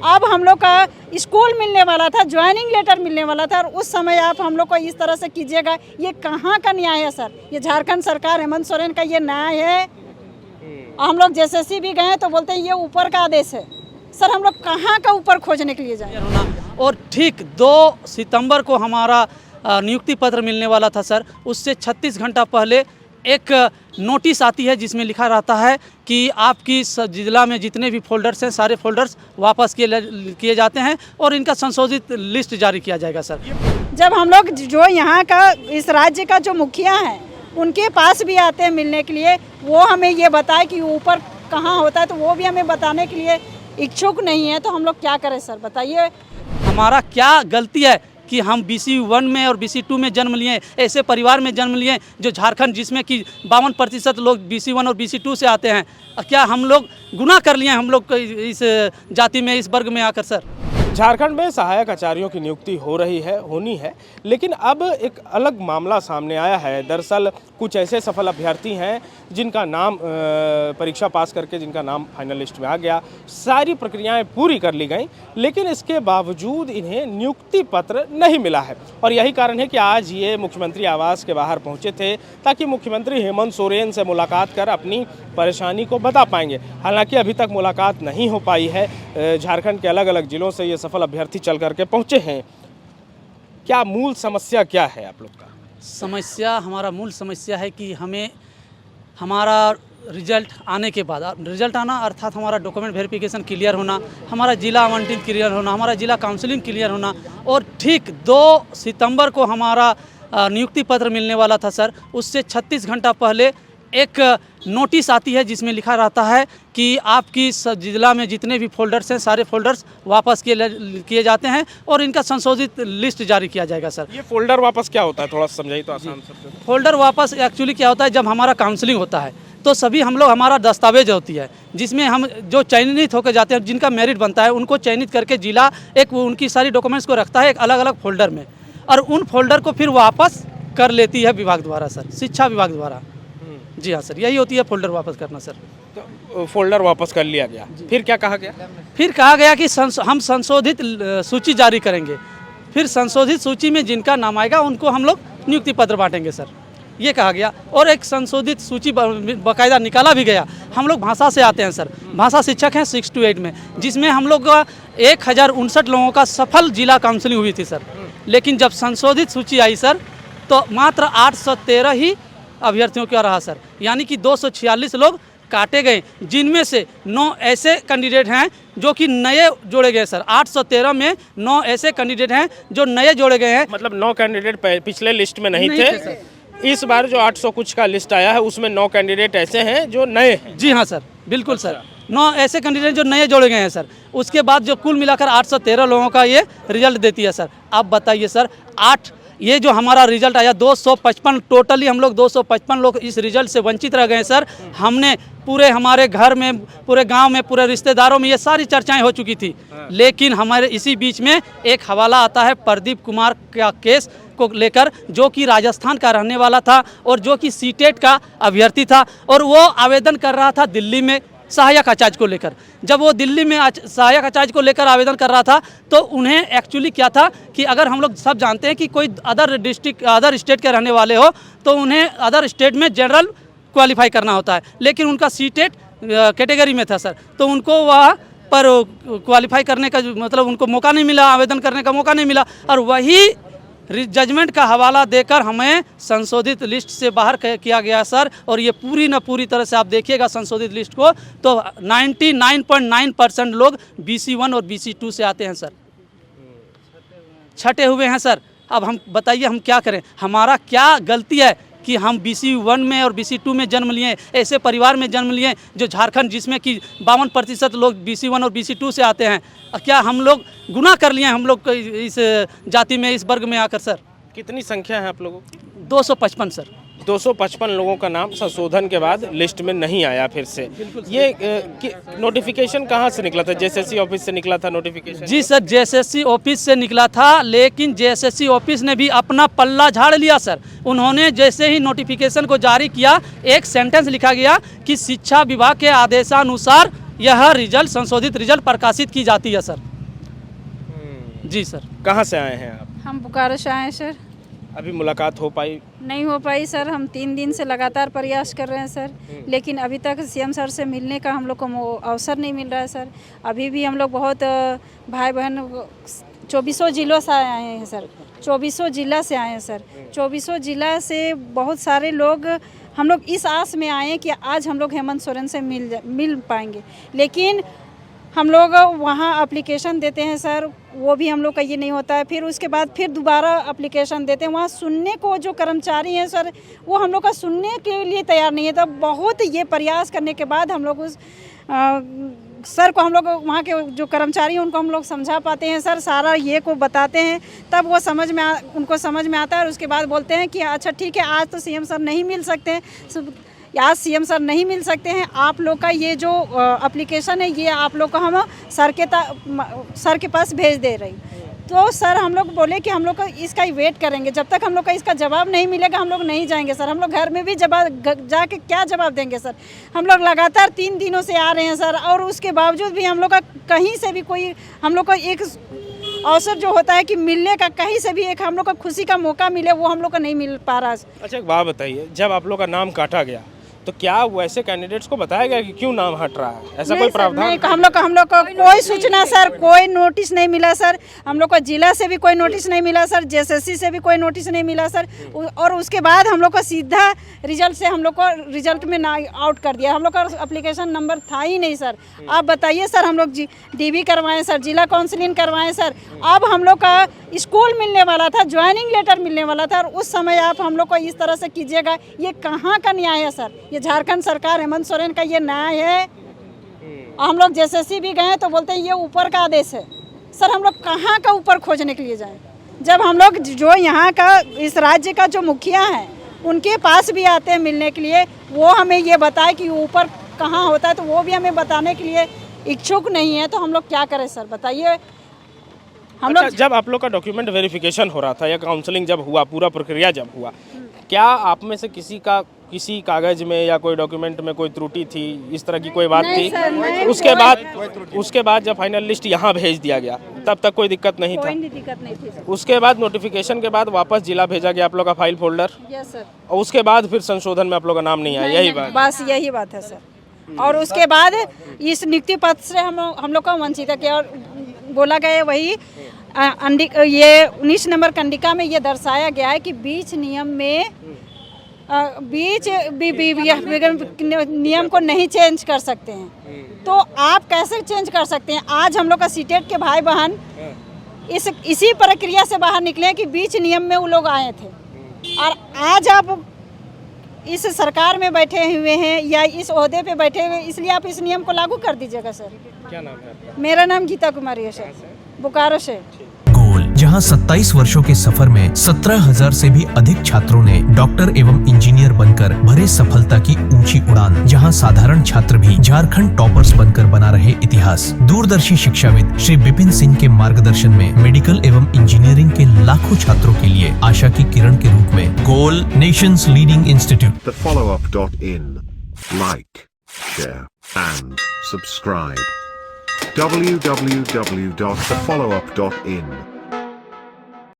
अब हम लोग का स्कूल मिलने वाला था, ज्वाइनिंग लेटर मिलने वाला था, और उस समय आप हम लोग को इस तरह से कीजिएगा, ये कहाँ का न्याय है सर? ये झारखंड सरकार हेमंत सोरेन का ये न्याय है? हम लोग जेएसएससी भी गए तो बोलते हैं ये ऊपर का आदेश है। सर हम लोग कहाँ का ऊपर खोजने के लिए जाए? और ठीक 2 सितंबर को हमारा नियुक्ति पत्र मिलने वाला था सर। उससे 36 घंटा पहले एक नोटिस आती है जिसमें लिखा रहता है कि आपकी जिला में जितने भी फोल्डर्स हैं सारे फोल्डर्स वापस किए जाते हैं और इनका संशोधित लिस्ट जारी किया जाएगा सर। जब हम लोग जो यहाँ का इस राज्य का जो मुखिया है उनके पास भी आते हैं मिलने के लिए, वो हमें ये बताए कि ऊपर कहाँ होता है, तो वो भी हमें बताने के लिए इच्छुक नहीं है। तो हम लोग क्या करें सर, बताइए? हमारा क्या गलती है कि हम BC 1 में और BC 2 में जन्म लिए, ऐसे परिवार में जन्म लिए जो झारखंड जिसमें कि 52% लोग BC 1 और BC 2 से आते हैं? क्या हम लोग गुनाह कर लिए हम लोग इस जाति में, इस वर्ग में आकर सर? झारखंड में सहायक आचार्यों की नियुक्ति होनी है, लेकिन अब एक अलग मामला सामने आया है। दरअसल कुछ ऐसे सफल अभ्यर्थी हैं जिनका नाम परीक्षा पास करके जिनका नाम फाइनल लिस्ट में आ गया, सारी प्रक्रियाएं पूरी कर ली गई, लेकिन इसके बावजूद इन्हें नियुक्ति पत्र नहीं मिला है। और यही कारण है कि आज ये मुख्यमंत्री आवास के बाहर पहुंचे थे ताकि मुख्यमंत्री हेमंत सोरेन से मुलाकात कर अपनी परेशानी को बता पाएंगे। हालांकि अभी तक मुलाकात नहीं हो पाई है। झारखंड के अलग अलग जिलों से ये सफल अभ्यर्थी चल करके पहुंचे हैं। क्या मूल समस्या क्या है आप लोग का? समस्या, हमारा मूल समस्या है कि हमें हमारा रिजल्ट आने के बाद, रिजल्ट आना अर्थात हमारा डॉक्यूमेंट वेरिफिकेशन क्लियर होना, हमारा जिला आवंटित क्लियर होना, हमारा जिला काउंसलिंग क्लियर होना, और ठीक 2 सितंबर को हमारा नियुक्ति पत्र मिलने वाला था सर। उससे 36 घंटा पहले एक नोटिस आती है जिसमें लिखा रहता है कि आपकी जिला में जितने भी फोल्डर्स हैं सारे फोल्डर्स वापस किए जाते हैं और इनका संशोधित लिस्ट जारी किया जाएगा सर। ये फोल्डर वापस क्या होता है, थोड़ा समझाइए तो आसान शब्दों में। फोल्डर वापस एक्चुअली क्या होता है, जब हमारा काउंसलिंग होता है तो सभी हम लोग, हमारा दस्तावेज होती है जिसमें हम जो चयनित होकर जाते हैं, जिनका मेरिट बनता है उनको चयनित करके जिला एक उनकी सारी डॉक्यूमेंट्स को रखता है एक अलग अलग फोल्डर में, और उन फोल्डर को फिर वापस कर लेती है विभाग द्वारा सर, शिक्षा विभाग द्वारा। जी हाँ सर, यही होती है फोल्डर वापस करना सर। तो फोल्डर वापस कर लिया गया, फिर क्या कहा गया? फिर कहा गया कि हम संशोधित सूची जारी करेंगे, फिर संशोधित सूची में जिनका नाम आएगा उनको हम लोग नियुक्ति पत्र बांटेंगे सर, ये कहा गया। और एक संशोधित सूची बाकायदा निकाला भी गया। हम लोग भाषा से आते हैं सर, भाषा शिक्षक हैं 6 to 8 में, जिसमें हम लोग 1059 लोगों का सफल जिला काउंसलिंग हुई थी सर। लेकिन जब संशोधित सूची आई सर तो मात्र 813 ही अभ्यर्थियों का रहा सर, यानी कि 246 लोग काटे गए, जिनमें से 9 ऐसे कैंडिडेट हैं जो कि नए जोड़े गए सर। 813 में 9 ऐसे कैंडिडेट हैं जो नए जोड़े गए हैं। मतलब 9 कैंडिडेट पिछले लिस्ट में नहीं थे। इस बार जो 800 कुछ का लिस्ट आया है उसमें 9 कैंडिडेट ऐसे हैं जो नए हैं। जी हाँ सर, बिल्कुल सर, 9 ऐसे कैंडिडेट जो नए जोड़े गए हैं सर। उसके बाद जो कुल मिलाकर 813 लोगों का ये रिजल्ट देती है सर। आप बताइए सर, ये जो हमारा रिजल्ट आया 255, टोटली हम लोग 255 लोग इस रिजल्ट से वंचित रह गए सर। हमने पूरे हमारे घर में, पूरे गांव में, पूरे रिश्तेदारों में ये सारी चर्चाएं हो चुकी थी, लेकिन हमारे इसी बीच में एक हवाला आता है प्रदीप कुमार का केस को लेकर, जो कि राजस्थान का रहने वाला था और जो कि सीटेट का अभ्यर्थी था, और वो आवेदन कर रहा था दिल्ली में सहायक आचार्य को लेकर। जब वो दिल्ली में सहायक आचार्य को लेकर आवेदन कर रहा था तो उन्हें एक्चुअली क्या था कि अगर हम लोग सब जानते हैं कि कोई अदर स्टेट के रहने वाले हो तो उन्हें अदर स्टेट में जनरल क्वालिफाई करना होता है, लेकिन उनका सीटेट कैटेगरी में था सर, तो उनको वहाँ पर क्वालिफाई करने का मतलब उनको मौका नहीं मिला, आवेदन करने का मौका नहीं मिला, और वही जजमेंट का हवाला देकर हमें संशोधित लिस्ट से बाहर किया गया सर। और ये पूरी तरह से आप देखिएगा संशोधित लिस्ट को तो 99.9% लोग BC 1 और BC 2 से आते हैं सर, छटे हुए हैं सर। अब हम बताइए हम क्या करें? हमारा क्या गलती है कि हम BC 1 में और BC 2 में जन्म लिए, ऐसे परिवार में जन्म लिए जो झारखंड जिसमें कि 52% लोग BC 1 और BC 2 से आते हैं? क्या हम लोग गुनाह कर लिए हम लोग इस जाति में, इस वर्ग में आकर सर? कितनी संख्या है आप लोगों की? 255 सर। 255 लोगों का नाम संशोधन के बाद लिस्ट में नहीं आया फिर से। ये नोटिफिकेशन कहाँ से निकला था? जेएसएससी ऑफिस से निकला था नोटिफिकेशन? जी सर, जेएसएससी ऑफिस से निकला था, लेकिन जेएसएससी ऑफिस ने भी अपना पल्ला झाड़ लिया सर। उन्होंने जैसे ही नोटिफिकेशन को जारी किया, एक सेंटेंस लिखा गया कि शिक्षा विभाग के आदेशानुसार यह रिजल्ट, संशोधित रिजल्ट प्रकाशित की जाती है सर। जी सर। कहाँ से आए हैं आप? हम बोकारो से आए हैं सर। अभी मुलाकात हो पाई? नहीं हो पाई सर, हम 3 दिन से लगातार प्रयास कर रहे हैं सर, लेकिन अभी तक सीएम सर से मिलने का हम लोग को अवसर नहीं मिल रहा है सर। अभी भी हम लोग बहुत भाई बहन 2400 जिलों से आए हैं सर, 2400 जिला से आए हैं सर। 2400 जिला से बहुत सारे लोग हम लोग इस आस में आए हैं कि आज हम लोग हेमंत सोरेन से मिल पाएंगे, लेकिन हम लोग वहाँ एप्लीकेशन देते हैं सर, वो भी हम लोग का ये नहीं होता है। फिर उसके बाद फिर दोबारा एप्लीकेशन देते हैं, वहाँ सुनने को जो कर्मचारी हैं सर वो हम लोग का सुनने के लिए तैयार नहीं है। तो बहुत ये प्रयास करने के बाद हम लोग उस सर को, हम लोग वहाँ के जो कर्मचारी हैं उनको हम लोग समझा पाते हैं सर, सारा ये को बताते हैं, तब वो उनको समझ में आता है। और उसके बाद बोलते हैं कि अच्छा ठीक है, आज तो सीएम सर नहीं मिल सकते हैं, आज सीएम सर नहीं मिल सकते हैं, आप लोग का ये जो एप्लीकेशन है ये आप लोग को हम सर के पास भेज दे रही। तो सर हम लोग बोले कि हम लोग को इसका ही वेट करेंगे, जब तक हम लोग का इसका जवाब नहीं मिलेगा हम लोग नहीं जाएंगे सर। हम लोग घर में भी जाके क्या जवाब देंगे सर? हम लोग लगातार 3 दिनों से आ रहे हैं सर, और उसके बावजूद भी हम लोग का कहीं से भी कोई हम लोग को एक अवसर जो होता है कि मिलने का, कहीं से भी एक हम लोग का खुशी का मौका मिले, वो हम लोग को नहीं मिल पा रहा। अच्छा एक बात बताइए, जब आप लोग का नाम काटा गया तो क्या वैसे कैंडिडेट्स को बताया गया कि क्यों नाम हट रहा है? ऐसा कोई प्रावधान? नहीं, हम लोग को कोई सूचना सर, कोई नोटिस नहीं मिला सर। हम लोग को जिला से भी कोई नोटिस नहीं मिला सर, जेएसएससी से भी कोई नोटिस नहीं मिला सर। और उसके बाद हम लोग को सीधा रिजल्ट से हम लोग को रिजल्ट में ना आउट कर दिया। हम लोग का एप्लीकेशन नंबर था ही नहीं सर। आप बताइए सर, हम लोग डीबी करवाएं सर, जिला काउंसिलिंग करवाएं सर। अब हम लोग का स्कूल मिलने वाला था, ज्वाइनिंग लेटर मिलने वाला था, और उस समय आप हम लोग को इस तरह से कीजिएगा, ये कहाँ का न्याय है सर? ये झारखंड सरकार हेमंत सोरेन का ये न्याय है। हम लोग जेएसएससी भी गए तो बोलते हैं ये ऊपर का आदेश है सर। हम लोग कहाँ का ऊपर खोजने के लिए जाएं? जब हम लोग जो यहाँ का, इस राज्य का जो मुखिया है उनके पास भी आते हैं मिलने के लिए, वो हमें ये बताए कि ऊपर कहाँ होता है, तो वो भी हमें बताने के लिए इच्छुक नहीं है। तो हम लोग क्या करें सर, बताइए। हम लोग जब आप लोग का डॉक्यूमेंट वेरिफिकेशन हो रहा था या काउंसलिंग जब हुआ, पूरा प्रक्रिया जब हुआ, क्या आप में से किसी कागज में या कोई डॉक्यूमेंट में कोई त्रुटि थी, इस तरह की कोई बात थी? उसके बाद जब फाइनल लिस्ट यहाँ भेज दिया गया तब तक कोई दिक्कत नहीं था? कोई दिक्कत नहीं थी सर। उसके बाद नोटिफिकेशन के बाद वापस जिला भेजा गया आप लोग का फाइल फोल्डर? Yes sir. और उसके बाद फिर संशोधन में आप लोग का नाम नहीं आया, यही बात? बस यही बात है सर। और उसके बाद इस नियुक्ति पत्र से हम लोग का वंचित किया, और बोला गया वही ये 19 नंबर कंडिका में ये दर्शाया गया है कि बीच नियम में नियम को नहीं चेंज कर सकते हैं। तो आप कैसे चेंज कर सकते हैं? आज हम लोग का सीटेट के भाई बहन इसी प्रक्रिया से बाहर निकले हैं कि बीच नियम में वो लोग आए थे, और आज आप इस सरकार में बैठे हुए हैं या इस ओहदे पे बैठे हुए, इसलिए आप इस नियम को लागू कर दीजिएगा सर। क्या नाम है आपका? मेरा नाम गीता कुमारी है सर, बोकारो से। गोल, जहां 27 वर्षों के सफर में 17,000 से भी अधिक छात्रों ने डॉक्टर एवं इंजीनियर बनकर भरे सफलता की ऊंची उड़ान, जहां साधारण छात्र भी झारखंड टॉपर्स बनकर बना रहे इतिहास। दूरदर्शी शिक्षाविद श्री विपिन सिंह के मार्गदर्शन में मेडिकल एवं इंजीनियरिंग के लाखों छात्रों के लिए आशा की किरण के रूप में goal, nations leading institute. TheFollowUp.in. Like, share and subscribe. www.thefollowup.in